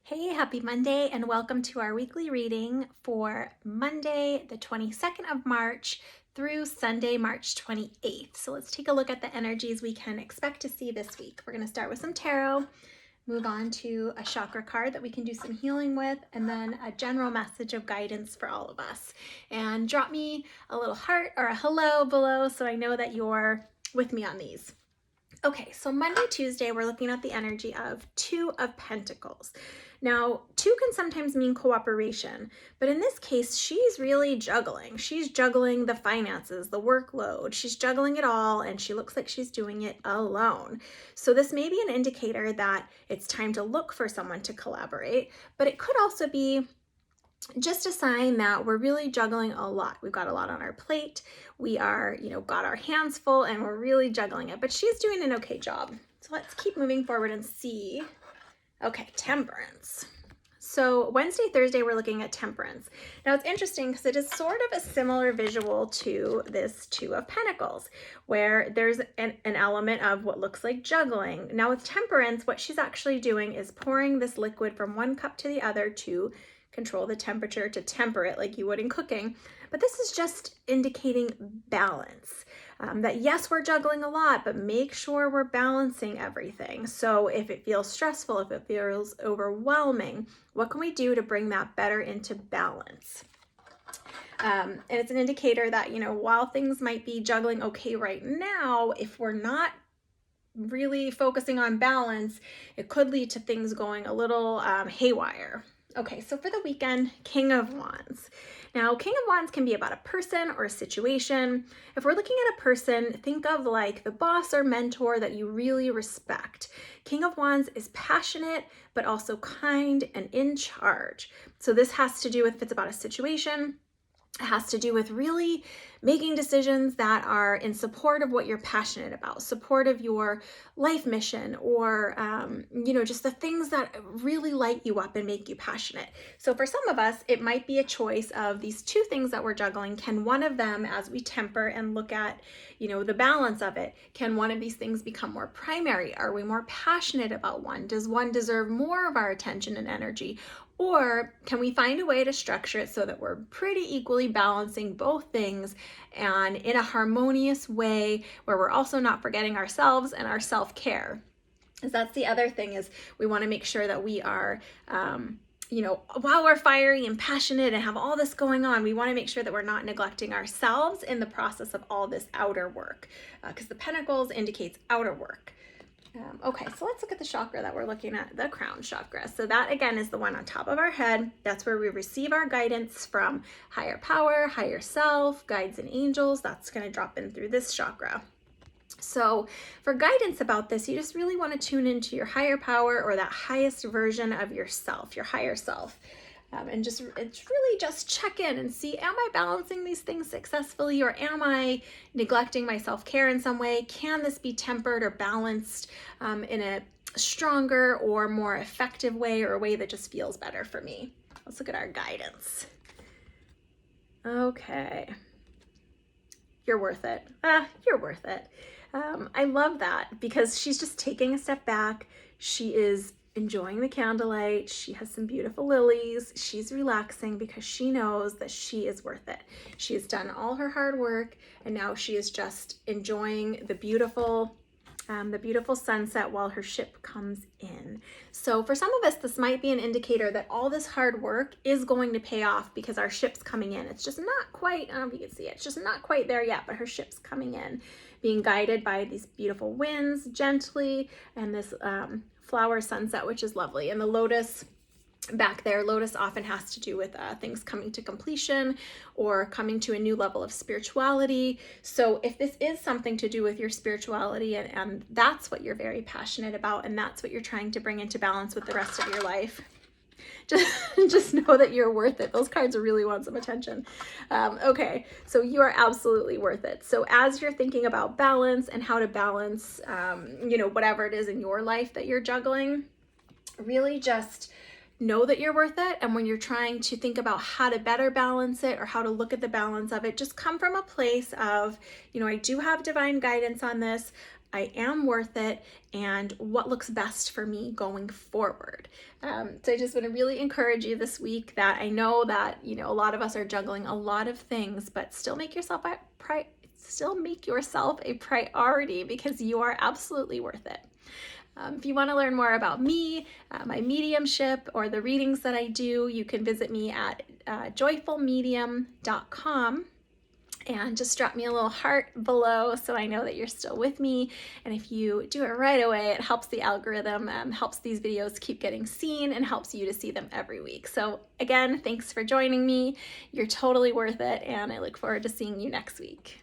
Hey, happy Monday, and welcome to our weekly reading for Monday, the 22nd of March through Sunday, March 28th. So let's take a look at the energies we can expect to see this week. We're going to start with some tarot, move on to a chakra card that we can do some healing with, and then a general message of guidance for all of us. And drop me a little heart or a hello below so I know that you're with me on these. Okay, so Monday, Tuesday, we're looking at the energy of Two of Pentacles. Now, two can sometimes mean cooperation, but in this case, she's really juggling. She's juggling the finances, the workload. She's juggling it all, and she looks like she's doing it alone. So this may be an indicator that it's time to look for someone to collaborate, but it could also be just a sign that we're really juggling a lot. We've got a lot on our plate. We are, got our hands full and we're really juggling it, but she's doing an okay job. So let's keep moving forward and see. Okay, Temperance. So Wednesday, Thursday, we're looking at Temperance. Now it's interesting because it is sort of a similar visual to this Two of Pentacles, where there's an element of what looks like juggling. Now with Temperance, what she's actually doing is pouring this liquid from one cup to the other to control the temperature, to temper it like you would in cooking. But this is just indicating balance. That yes, we're juggling a lot, but make sure we're balancing everything. So if it feels stressful, if it feels overwhelming, what can we do to bring that better into balance? And it's an indicator that, while things might be juggling okay right now, if we're not really focusing on balance, it could lead to things going a little haywire. Okay, so for the weekend, King of Wands. Now, King of Wands can be about a person or a situation. If we're looking at a person, think of like the boss or mentor that you really respect. King of Wands is passionate, but also kind and in charge. So this has to do with, if it's about a situation, it has to do with really making decisions that are in support of what you're passionate about, support of your life mission, or, just the things that really light you up and make you passionate. So for some of us, it might be a choice of these two things that we're juggling. Can one of them, as we temper and look at, the balance of it, can one of these things become more primary? Are we more passionate about one? Does one deserve more of our attention and energy? Or can we find a way to structure it so that we're pretty equally balancing both things and in a harmonious way where we're also not forgetting ourselves and our self-care? Because that's the other thing, is we want to make sure that we are, while we're fiery and passionate and have all this going on, we want to make sure that we're not neglecting ourselves in the process of all this outer work, because the Pentacles indicates outer work. Okay, so let's look at the chakra that we're looking at, the crown chakra. So that again is the one on top of our head. That's where we receive our guidance from higher power, higher self, guides and angels. That's going to drop in through this chakra. So for guidance about this, you just really want to tune into your higher power, or that highest version of yourself, your higher self. And it's really just check in and see, am I balancing these things successfully, or am I neglecting my self-care in some way? Can this be tempered or balanced in a stronger or more effective way, or a way that just feels better for me? Let's look at our guidance. Okay. You're worth it. You're worth it. I love that, because she's just taking a step back. She is enjoying the candlelight. She has some beautiful lilies. She's relaxing because she knows that she is worth it. She has done all her hard work, and now she is just enjoying the beautiful sunset while her ship comes in. So for some of us, this might be an indicator that all this hard work is going to pay off, because our ship's coming in. It's just not quite, I don't know if you can see it, it's just not quite there yet, but her ship's coming in, being guided by these beautiful winds gently, and this flower sunset, which is lovely. And the lotus back there, lotus often has to do with things coming to completion or coming to a new level of spirituality. So if this is something to do with your spirituality, and that's what you're very passionate about, and that's what you're trying to bring into balance with the rest of your life, just know that you're worth it. Those cards really want some attention. Okay, so you are absolutely worth it. So as you're thinking about balance and how to balance, whatever it is in your life that you're juggling, really just know that you're worth it. And when you're trying to think about how to better balance it, or how to look at the balance of it, just come from a place of, I do have divine guidance on this, I am worth it, and what looks best for me going forward. So I just want to really encourage you this week that I know that, you know, a lot of us are juggling a lot of things, but still make yourself a priority, because you are absolutely worth it. If you want to learn more about me, my mediumship, or the readings that I do, you can visit me at joyfulmedium.com. And just drop me a little heart below so I know that you're still with me. And if you do it right away, it helps the algorithm, helps these videos keep getting seen, and helps you to see them every week. So again, thanks for joining me. You're totally worth it, and I look forward to seeing you next week.